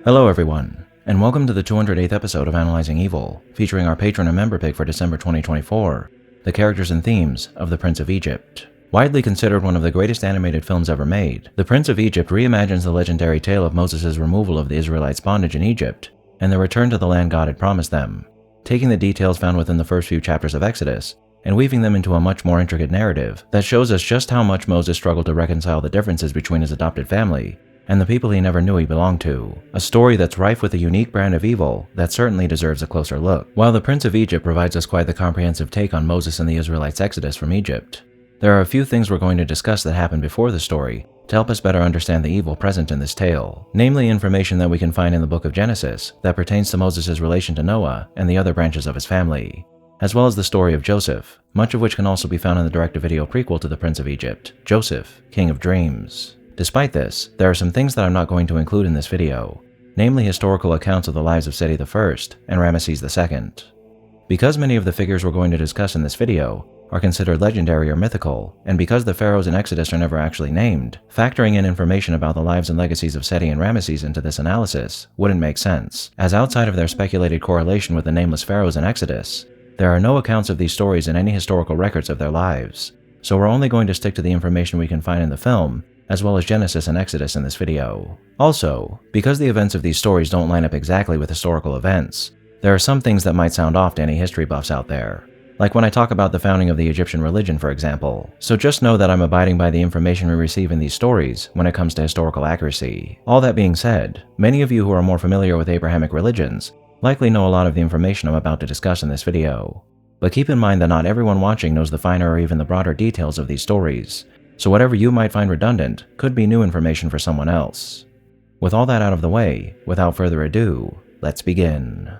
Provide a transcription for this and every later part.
Hello everyone, and welcome to the 208th episode of Analyzing Evil, featuring our patron and member pick for December 2024, the characters and themes of The Prince of Egypt. Widely considered one of the greatest animated films ever made, The Prince of Egypt reimagines the legendary tale of Moses' removal of the Israelites' bondage in Egypt and their return to the land God had promised them, taking the details found within the first few chapters of Exodus and weaving them into a much more intricate narrative that shows us just how much Moses struggled to reconcile the differences between his adopted family and the people he never knew he belonged to. A story that's rife with a unique brand of evil that certainly deserves a closer look. While The Prince of Egypt provides us quite the comprehensive take on Moses and the Israelites' exodus from Egypt, there are a few things we're going to discuss that happened before the story to help us better understand the evil present in this tale, namely information that we can find in the book of Genesis that pertains to Moses' relation to Noah and the other branches of his family, as well as the story of Joseph, much of which can also be found in the direct-to-video prequel to The Prince of Egypt, Joseph, King of Dreams. Despite this, there are some things that I'm not going to include in this video, namely historical accounts of the lives of Seti I and Ramesses II. Because many of the figures we're going to discuss in this video are considered legendary or mythical, and because the pharaohs in Exodus are never actually named, factoring in information about the lives and legacies of Seti and Ramesses into this analysis wouldn't make sense, as outside of their speculated correlation with the nameless pharaohs in Exodus, there are no accounts of these stories in any historical records of their lives, so we're only going to stick to the information we can find in the film, as well as Genesis and Exodus in this video. Also, because the events of these stories don't line up exactly with historical events, there are some things that might sound off to any history buffs out there, like when I talk about the founding of the Egyptian religion, for example. So just know that I'm abiding by the information we receive in these stories when it comes to historical accuracy. All that being said, many of you who are more familiar with Abrahamic religions likely know a lot of the information I'm about to discuss in this video. But keep in mind that not everyone watching knows the finer or even the broader details of these stories, so whatever you might find redundant could be new information for someone else. With all that out of the way, without further ado, let's begin.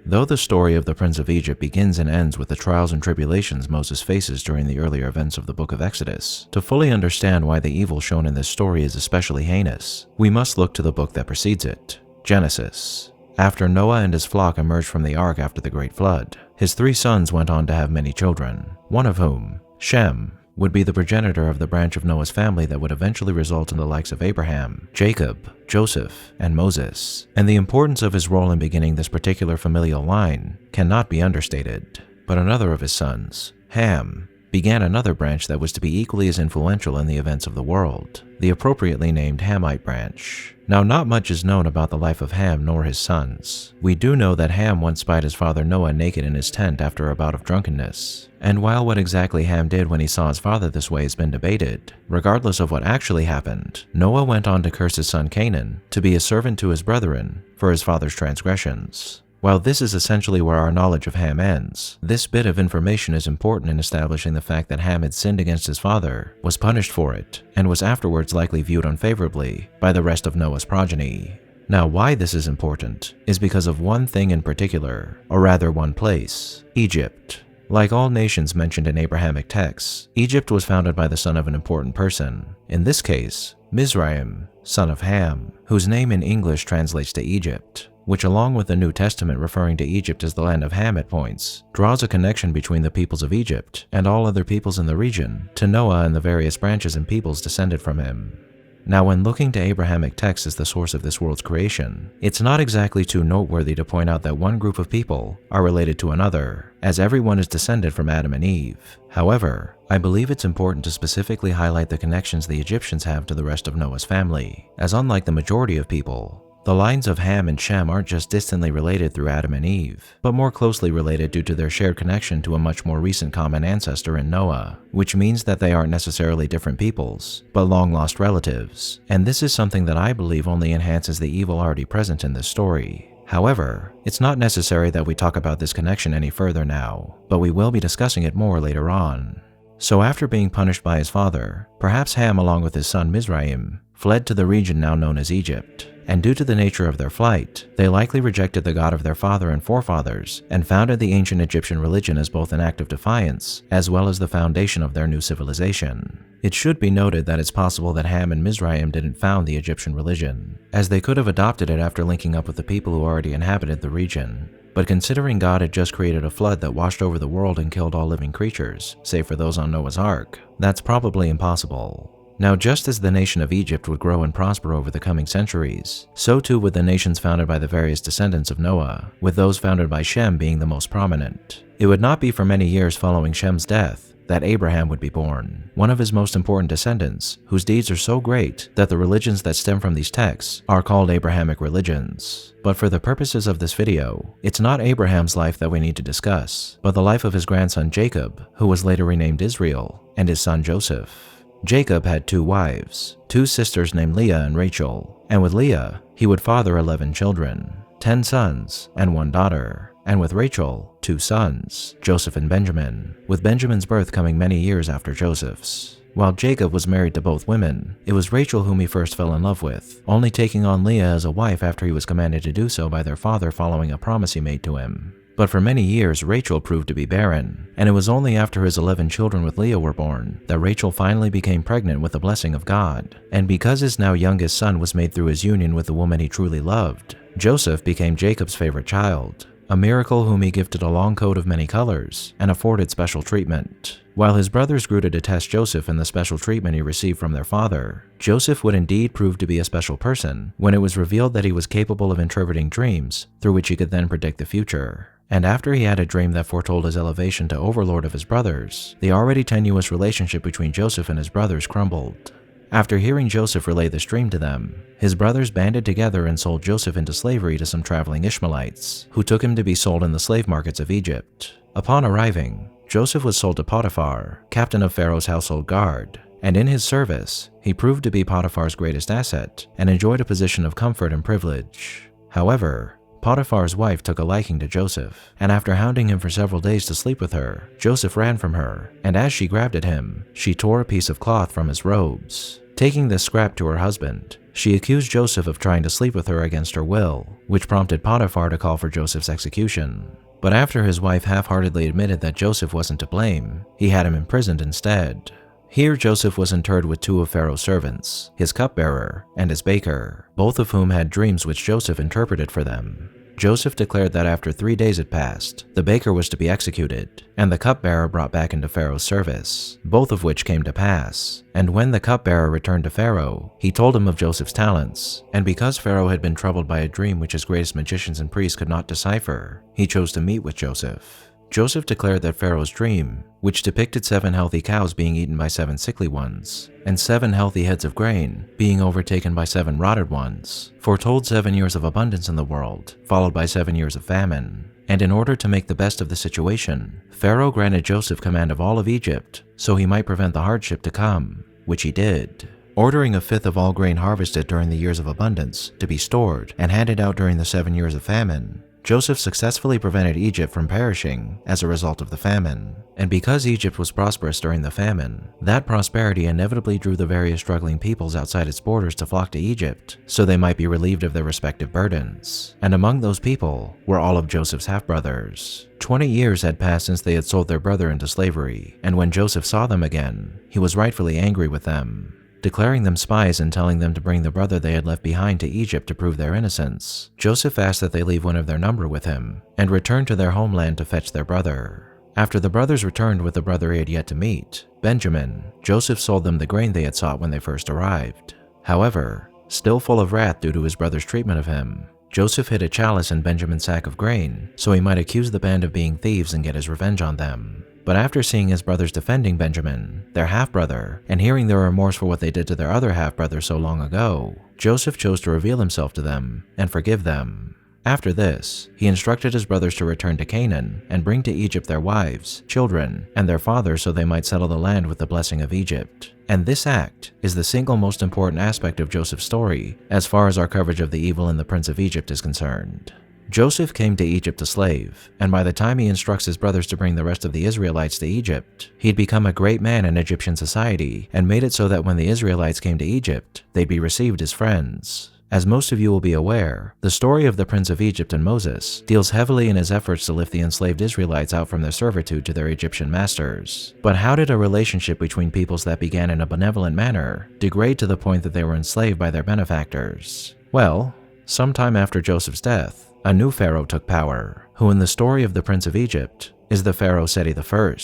Though the story of the Prince of Egypt begins and ends with the trials and tribulations Moses faces during the earlier events of the book of Exodus, to fully understand why the evil shown in this story is especially heinous, we must look to the book that precedes it, Genesis. After Noah and his flock emerged from the ark after the great flood, his 3 sons went on to have many children, one of whom, Shem, would be the progenitor of the branch of Noah's family that would eventually result in the likes of Abraham, Jacob, Joseph, and Moses. And the importance of his role in beginning this particular familial line cannot be understated. But another of his sons, Ham, began another branch that was to be equally as influential in the events of the world, the appropriately named Hamite branch. Now, not much is known about the life of Ham nor his sons. We do know that Ham once spied his father Noah naked in his tent after a bout of drunkenness. And while what exactly Ham did when he saw his father this way has been debated, regardless of what actually happened, Noah went on to curse his son Canaan to be a servant to his brethren for his father's transgressions. While this is essentially where our knowledge of Ham ends, this bit of information is important in establishing the fact that Ham had sinned against his father, was punished for it, and was afterwards likely viewed unfavorably by the rest of Noah's progeny. Now, why this is important is because of one thing in particular, or rather one place, Egypt. Like all nations mentioned in Abrahamic texts, Egypt was founded by the son of an important person, in this case, Mizraim, son of Ham, whose name in English translates to Egypt, which along with the New Testament referring to Egypt as the land of Ham at points, draws a connection between the peoples of Egypt and all other peoples in the region to Noah and the various branches and peoples descended from him. Now, when looking to Abrahamic texts as the source of this world's creation, it's not exactly too noteworthy to point out that one group of people are related to another, as everyone is descended from Adam and Eve. However, I believe it's important to specifically highlight the connections the Egyptians have to the rest of Noah's family, as unlike the majority of people, the lines of Ham and Shem aren't just distantly related through Adam and Eve, but more closely related due to their shared connection to a much more recent common ancestor in Noah, which means that they aren't necessarily different peoples, but long-lost relatives. And this is something that I believe only enhances the evil already present in this story. However, it's not necessary that we talk about this connection any further now, but we will be discussing it more later on. So after being punished by his father, perhaps Ham along with his son Mizraim fled to the region now known as Egypt. And due to the nature of their flight, they likely rejected the God of their father and forefathers and founded the ancient Egyptian religion as both an act of defiance as well as the foundation of their new civilization. It should be noted that it's possible that Ham and Mizraim didn't found the Egyptian religion, as they could have adopted it after linking up with the people who already inhabited the region. But considering God had just created a flood that washed over the world and killed all living creatures, save for those on Noah's Ark, that's probably impossible. Now, just as the nation of Egypt would grow and prosper over the coming centuries, so too would the nations founded by the various descendants of Noah, with those founded by Shem being the most prominent. It would not be for many years following Shem's death that Abraham would be born, one of his most important descendants, whose deeds are so great that the religions that stem from these texts are called Abrahamic religions. But for the purposes of this video, it's not Abraham's life that we need to discuss, but the life of his grandson Jacob, who was later renamed Israel, and his son Joseph. Jacob had 2 wives, 2 sisters named Leah and Rachel, and with Leah, he would father 11 children, 10 sons and 1 daughter. And with Rachel, 2 sons, Joseph and Benjamin, with Benjamin's birth coming many years after Joseph's. While Jacob was married to both women, it was Rachel whom he first fell in love with, only taking on Leah as a wife after he was commanded to do so by their father following a promise he made to him. But for many years, Rachel proved to be barren, and it was only after his 11 children with Leah were born that Rachel finally became pregnant with the blessing of God. And because his now youngest son was made through his union with the woman he truly loved, Joseph became Jacob's favorite child, a miracle whom he gifted a long coat of many colors and afforded special treatment. While his brothers grew to detest Joseph and the special treatment he received from their father, Joseph would indeed prove to be a special person when it was revealed that he was capable of interpreting dreams through which he could then predict the future. And after he had a dream that foretold his elevation to overlord of his brothers, the already tenuous relationship between Joseph and his brothers crumbled. After hearing Joseph relay this dream to them, his brothers banded together and sold Joseph into slavery to some traveling Ishmaelites, who took him to be sold in the slave markets of Egypt. Upon arriving, Joseph was sold to Potiphar, captain of Pharaoh's household guard, and in his service, he proved to be Potiphar's greatest asset and enjoyed a position of comfort and privilege. However, Potiphar's wife took a liking to Joseph, and after hounding him for several days to sleep with her, Joseph ran from her, and as she grabbed at him, she tore a piece of cloth from his robes. Taking this scrap to her husband, she accused Joseph of trying to sleep with her against her will, which prompted Potiphar to call for Joseph's execution. But after his wife half-heartedly admitted that Joseph wasn't to blame, he had him imprisoned instead. Here Joseph was interred with 2 of Pharaoh's servants, his cupbearer and his baker, both of whom had dreams which Joseph interpreted for them. Joseph declared that after 3 days had passed, the baker was to be executed, and the cupbearer brought back into Pharaoh's service, both of which came to pass. And when the cupbearer returned to Pharaoh, he told him of Joseph's talents, and because Pharaoh had been troubled by a dream which his greatest magicians and priests could not decipher, he chose to meet with Joseph. Joseph declared that Pharaoh's dream, which depicted 7 healthy cows being eaten by 7 sickly ones, and 7 healthy heads of grain being overtaken by 7 rotted ones, foretold 7 years of abundance in the world, followed by 7 years of famine. And in order to make the best of the situation, Pharaoh granted Joseph command of all of Egypt, so he might prevent the hardship to come, which he did, ordering 1/5 of all grain harvested during the years of abundance to be stored and handed out during the 7 years of famine. Joseph successfully prevented Egypt from perishing as a result of the famine. And because Egypt was prosperous during the famine, that prosperity inevitably drew the various struggling peoples outside its borders to flock to Egypt, so they might be relieved of their respective burdens. And among those people were all of Joseph's half-brothers. 20 years had passed since they had sold their brother into slavery, and when Joseph saw them again, he was rightfully angry with them, declaring them spies and telling them to bring the brother they had left behind to Egypt to prove their innocence. Joseph asked that they leave one of their number with him and return to their homeland to fetch their brother. After the brothers returned with the brother he had yet to meet, Benjamin, Joseph sold them the grain they had sought when they first arrived. However, still full of wrath due to his brother's treatment of him, Joseph hid a chalice in Benjamin's sack of grain so he might accuse the band of being thieves and get his revenge on them. But after seeing his brothers defending Benjamin, their half-brother, and hearing their remorse for what they did to their other half-brother so long ago, Joseph chose to reveal himself to them and forgive them. After this, he instructed his brothers to return to Canaan and bring to Egypt their wives, children, and their fathers so they might settle the land with the blessing of Egypt. And this act is the single most important aspect of Joseph's story as far as our coverage of the evil in the Prince of Egypt is concerned. Joseph came to Egypt a slave, and by the time he instructs his brothers to bring the rest of the Israelites to Egypt, he'd become a great man in Egyptian society and made it so that when the Israelites came to Egypt, they'd be received as friends. As most of you will be aware, the story of the Prince of Egypt and Moses deals heavily in his efforts to lift the enslaved Israelites out from their servitude to their Egyptian masters. But how did a relationship between peoples that began in a benevolent manner degrade to the point that they were enslaved by their benefactors? Well, sometime after Joseph's death, a new pharaoh took power, who in the story of the Prince of Egypt is the pharaoh Seti I,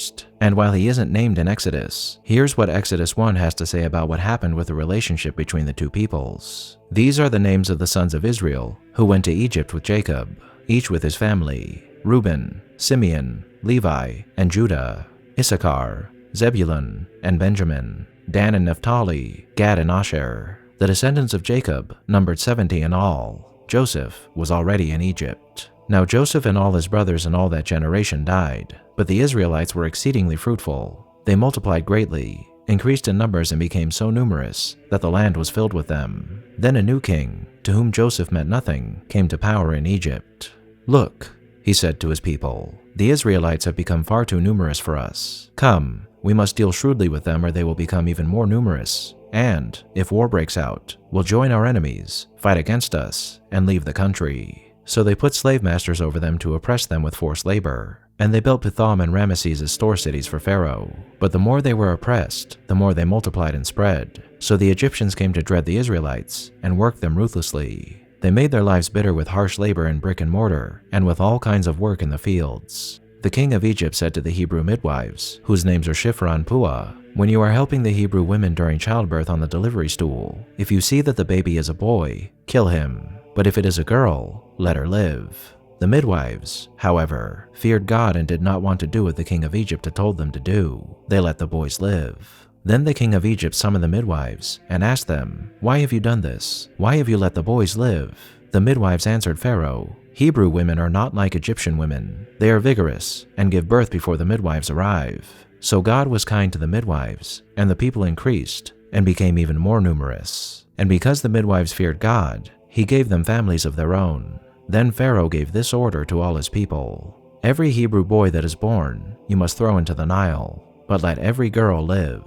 and while he isn't named in Exodus, here's what Exodus 1 has to say about what happened with the relationship between the two peoples. These are the names of the sons of Israel who went to Egypt with Jacob, each with his family: Reuben, Simeon, Levi, and Judah, Issachar, Zebulun, and Benjamin, Dan and Naphtali, Gad and Asher. The descendants of Jacob numbered 70 in all. Joseph was already in Egypt. Now Joseph and all his brothers and all that generation died, but the Israelites were exceedingly fruitful. They multiplied greatly, increased in numbers, and became so numerous that the land was filled with them. Then a new king, to whom Joseph meant nothing, came to power in Egypt. "Look," he said to his people, "the Israelites have become far too numerous for us. Come, we must deal shrewdly with them or they will become even more numerous. And, if war breaks out, we'll join our enemies, fight against us, and leave the country." So they put slave masters over them to oppress them with forced labor. And they built Pithom and Ramesses as store cities for Pharaoh. But the more they were oppressed, the more they multiplied and spread. So the Egyptians came to dread the Israelites and worked them ruthlessly. They made their lives bitter with harsh labor in brick and mortar, and with all kinds of work in the fields. The king of Egypt said to the Hebrew midwives, whose names are Shiphrah and Puah, "When you are helping the Hebrew women during childbirth on the delivery stool, if you see that the baby is a boy, kill him. But if it is a girl, let her live." The midwives, however, feared God and did not want to do what the king of Egypt had told them to do. They let the boys live. Then the king of Egypt summoned the midwives and asked them, "Why have you done this? Why have you let the boys live?" The midwives answered Pharaoh, "Hebrew women are not like Egyptian women. They are vigorous and give birth before the midwives arrive." So God was kind to the midwives, and the people increased and became even more numerous. And because the midwives feared God, he gave them families of their own. Then Pharaoh gave this order to all his people: "Every Hebrew boy that is born you must throw into the Nile, but let every girl live."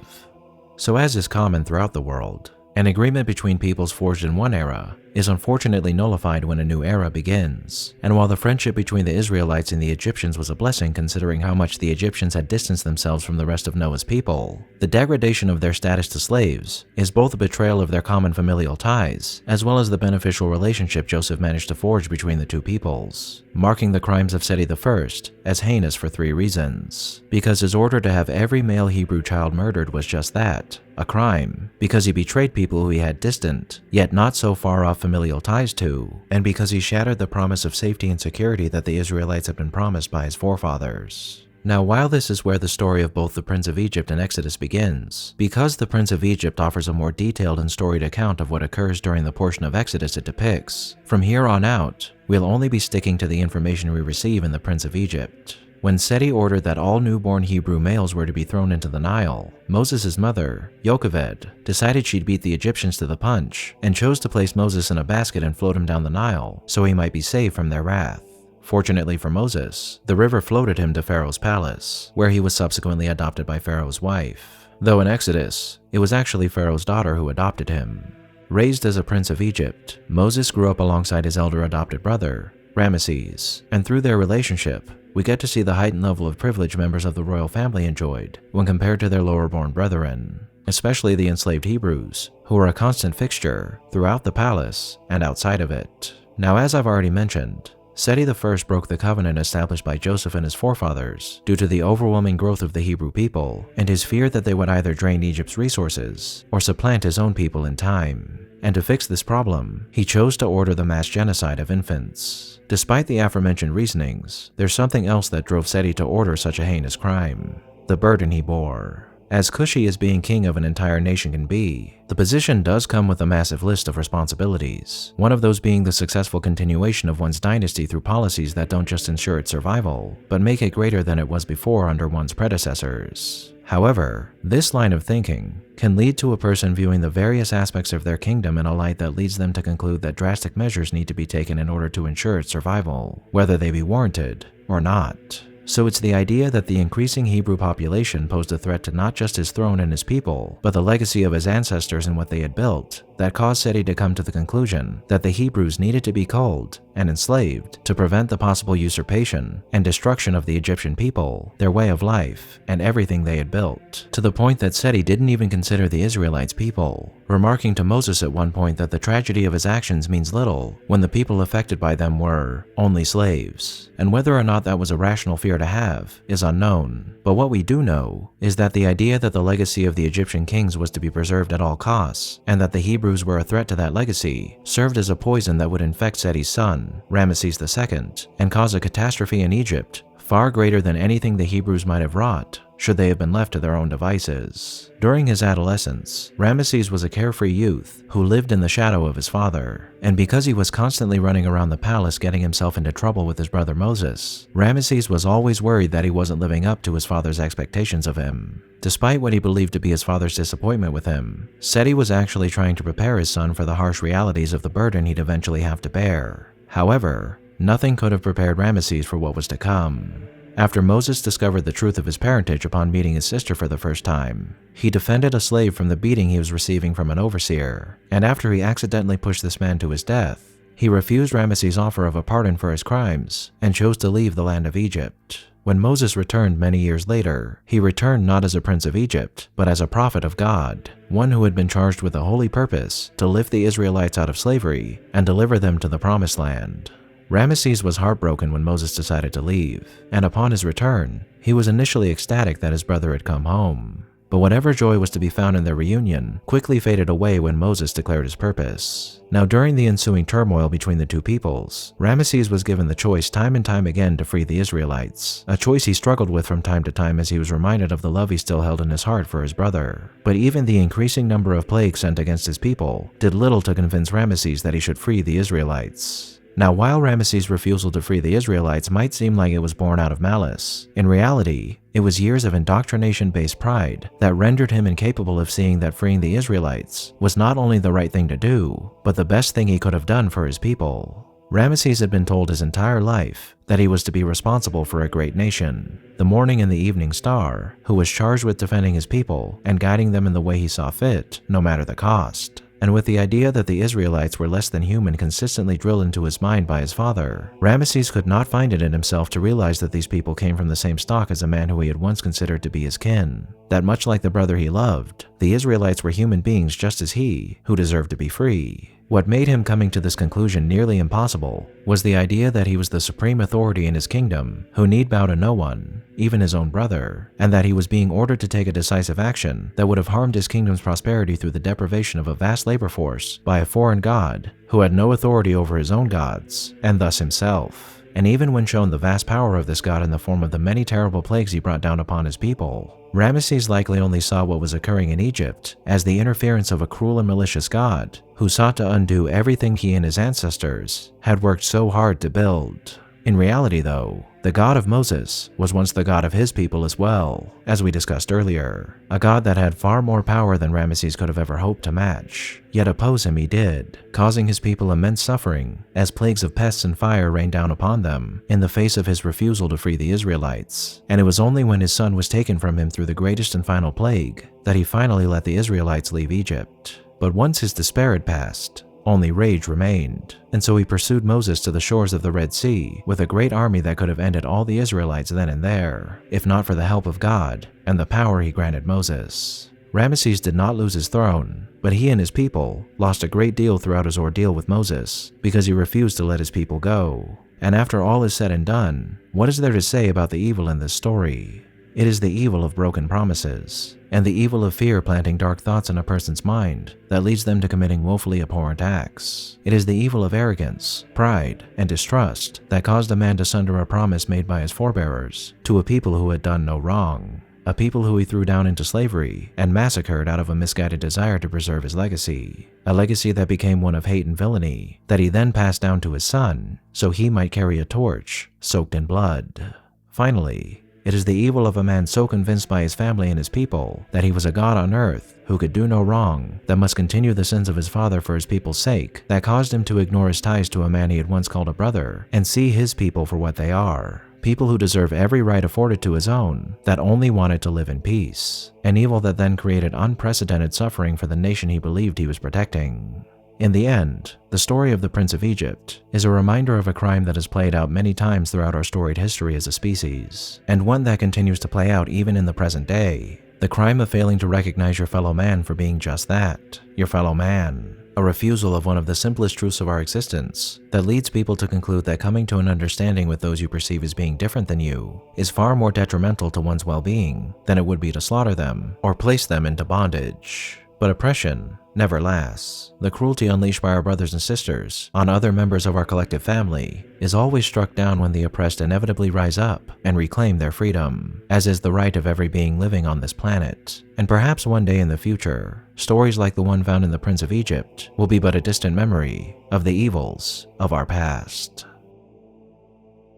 So as is common throughout the world, an agreement between peoples forged in one era is unfortunately nullified when a new era begins. And while the friendship between the Israelites and the Egyptians was a blessing considering how much the Egyptians had distanced themselves from the rest of Noah's people, the degradation of their status to slaves is both a betrayal of their common familial ties, as well as the beneficial relationship Joseph managed to forge between the two peoples, marking the crimes of Seti I as heinous for 3 reasons. Because his order to have every male Hebrew child murdered was just that, a crime, because he betrayed people who he had distant, yet not so far off familial ties to, and because he shattered the promise of safety and security that the Israelites had been promised by his forefathers. Now, while this is where the story of both the Prince of Egypt and Exodus begins, because the Prince of Egypt offers a more detailed and storied account of what occurs during the portion of Exodus it depicts, from here on out, we'll only be sticking to the information we receive in the Prince of Egypt. When Seti ordered that all newborn Hebrew males were to be thrown into the Nile, Moses' mother, Jochebed, decided she'd beat the Egyptians to the punch and chose to place Moses in a basket and float him down the Nile so he might be saved from their wrath. Fortunately for Moses, the river floated him to Pharaoh's palace, where he was subsequently adopted by Pharaoh's wife. Though in Exodus, it was actually Pharaoh's daughter who adopted him. Raised as a prince of Egypt, Moses grew up alongside his elder adopted brother, Ramesses, and through their relationship, we get to see the heightened level of privilege members of the royal family enjoyed when compared to their lower-born brethren, especially the enslaved Hebrews, who were a constant fixture throughout the palace and outside of it. Now, as I've already mentioned, Seti I broke the covenant established by Joseph and his forefathers due to the overwhelming growth of the Hebrew people and his fear that they would either drain Egypt's resources or supplant his own people in time. And to fix this problem, he chose to order the mass genocide of infants. Despite the aforementioned reasonings, there's something else that drove Seti to order such a heinous crime: the burden he bore. As cushy as being king of an entire nation can be, the position does come with a massive list of responsibilities, one of those being the successful continuation of one's dynasty through policies that don't just ensure its survival, but make it greater than it was before under one's predecessors. However, this line of thinking can lead to a person viewing the various aspects of their kingdom in a light that leads them to conclude that drastic measures need to be taken in order to ensure its survival, whether they be warranted or not. So it's the idea that the increasing Hebrew population posed a threat to not just his throne and his people, but the legacy of his ancestors and what they had built, that caused Seti to come to the conclusion that the Hebrews needed to be culled and enslaved to prevent the possible usurpation and destruction of the Egyptian people, their way of life, and everything they had built, to the point that Seti didn't even consider the Israelites people, remarking to Moses at one point that the tragedy of his actions means little when the people affected by them were only slaves. And whether or not that was a rational fear to have is unknown, but what we do know is that the idea that the legacy of the Egyptian kings was to be preserved at all costs, and that the Hebrews were a threat to that legacy, served as a poison that would infect Seti's son, Ramses II, and cause a catastrophe in Egypt far greater than anything the Hebrews might have wrought should they have been left to their own devices. During his adolescence, Ramses was a carefree youth who lived in the shadow of his father, and because he was constantly running around the palace getting himself into trouble with his brother Moses, Ramses was always worried that he wasn't living up to his father's expectations of him. Despite what he believed to be his father's disappointment with him, Seti was actually trying to prepare his son for the harsh realities of the burden he'd eventually have to bear. However, nothing could have prepared Ramses for what was to come. After Moses discovered the truth of his parentage upon meeting his sister for the first time, he defended a slave from the beating he was receiving from an overseer, and after he accidentally pushed this man to his death, he refused Ramses' offer of a pardon for his crimes and chose to leave the land of Egypt. When Moses returned many years later, he returned not as a prince of Egypt, but as a prophet of God, one who had been charged with a holy purpose to lift the Israelites out of slavery and deliver them to the promised land. Ramses was heartbroken when Moses decided to leave, and upon his return, he was initially ecstatic that his brother had come home. But whatever joy was to be found in their reunion quickly faded away when Moses declared his purpose. Now during the ensuing turmoil between the two peoples, Ramses was given the choice time and time again to free the Israelites, a choice he struggled with from time to time as he was reminded of the love he still held in his heart for his brother. But even the increasing number of plagues sent against his people did little to convince Ramses that he should free the Israelites. Now, while Ramses' refusal to free the Israelites might seem like it was born out of malice, in reality, it was years of indoctrination-based pride that rendered him incapable of seeing that freeing the Israelites was not only the right thing to do, but the best thing he could have done for his people. Ramses had been told his entire life that he was to be responsible for a great nation, the morning and the evening star, who was charged with defending his people and guiding them in the way he saw fit, no matter the cost. And with the idea that the Israelites were less than human consistently drilled into his mind by his father, Ramses could not find it in himself to realize that these people came from the same stock as a man who he had once considered to be his kin. That much like the brother he loved, the Israelites were human beings just as he, who deserved to be free. What made him coming to this conclusion nearly impossible was the idea that he was the supreme authority in his kingdom who need bow to no one, even his own brother, and that he was being ordered to take a decisive action that would have harmed his kingdom's prosperity through the deprivation of a vast labor force by a foreign god who had no authority over his own gods, and thus himself. And even when shown the vast power of this god in the form of the many terrible plagues he brought down upon his people, Ramses likely only saw what was occurring in Egypt as the interference of a cruel and malicious god who sought to undo everything he and his ancestors had worked so hard to build. In reality, though, the God of Moses was once the God of his people as well, as we discussed earlier, a God that had far more power than Ramses could have ever hoped to match. Yet oppose him he did, causing his people immense suffering as plagues of pests and fire rained down upon them in the face of his refusal to free the Israelites. And it was only when his son was taken from him through the greatest and final plague that he finally let the Israelites leave Egypt. But once his despair had passed, only rage remained, and so he pursued Moses to the shores of the Red Sea with a great army that could have ended all the Israelites then and there, if not for the help of God and the power he granted Moses. Ramses did not lose his throne, but he and his people lost a great deal throughout his ordeal with Moses because he refused to let his people go. And after all is said and done, what is there to say about the evil in this story? It is the evil of broken promises, and the evil of fear planting dark thoughts in a person's mind that leads them to committing woefully abhorrent acts. It is the evil of arrogance, pride, and distrust that caused a man to sunder a promise made by his forebears to a people who had done no wrong, a people who he threw down into slavery and massacred out of a misguided desire to preserve his legacy, a legacy that became one of hate and villainy that he then passed down to his son so he might carry a torch soaked in blood. Finally, it is the evil of a man so convinced by his family and his people that he was a god on earth who could do no wrong, that must continue the sins of his father for his people's sake, that caused him to ignore his ties to a man he had once called a brother and see his people for what they are, people who deserve every right afforded to his own, that only wanted to live in peace, an evil that then created unprecedented suffering for the nation he believed he was protecting. In the end, the story of the Prince of Egypt is a reminder of a crime that has played out many times throughout our storied history as a species, and one that continues to play out even in the present day. The crime of failing to recognize your fellow man for being just that, your fellow man. A refusal of one of the simplest truths of our existence that leads people to conclude that coming to an understanding with those you perceive as being different than you is far more detrimental to one's well-being than it would be to slaughter them or place them into bondage. But oppression never lasts. The cruelty unleashed by our brothers and sisters on other members of our collective family is always struck down when the oppressed inevitably rise up and reclaim their freedom, as is the right of every being living on this planet. And perhaps one day in the future, stories like the one found in the Prince of Egypt will be but a distant memory of the evils of our past.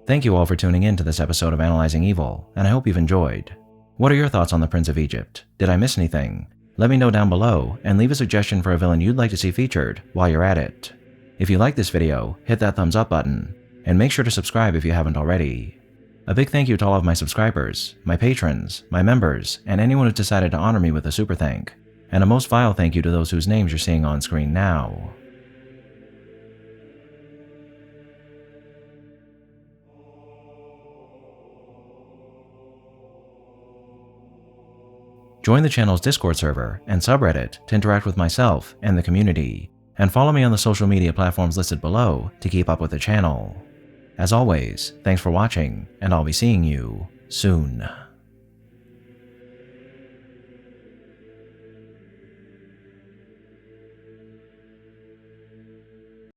Thank you all for tuning in to this episode of Analyzing Evil, and I hope you've enjoyed. What are your thoughts on the Prince of Egypt? Did I miss anything? Let me know down below and leave a suggestion for a villain you'd like to see featured while you're at it. If you like this video, hit that thumbs up button, and make sure to subscribe if you haven't already. A big thank you to all of my subscribers, my patrons, my members, and anyone who's decided to honor me with a super thank. And a most vile thank you to those whose names you're seeing on screen now. Join the channel's Discord server and subreddit to interact with myself and the community, and follow me on the social media platforms listed below to keep up with the channel. As always, thanks for watching, and I'll be seeing you soon.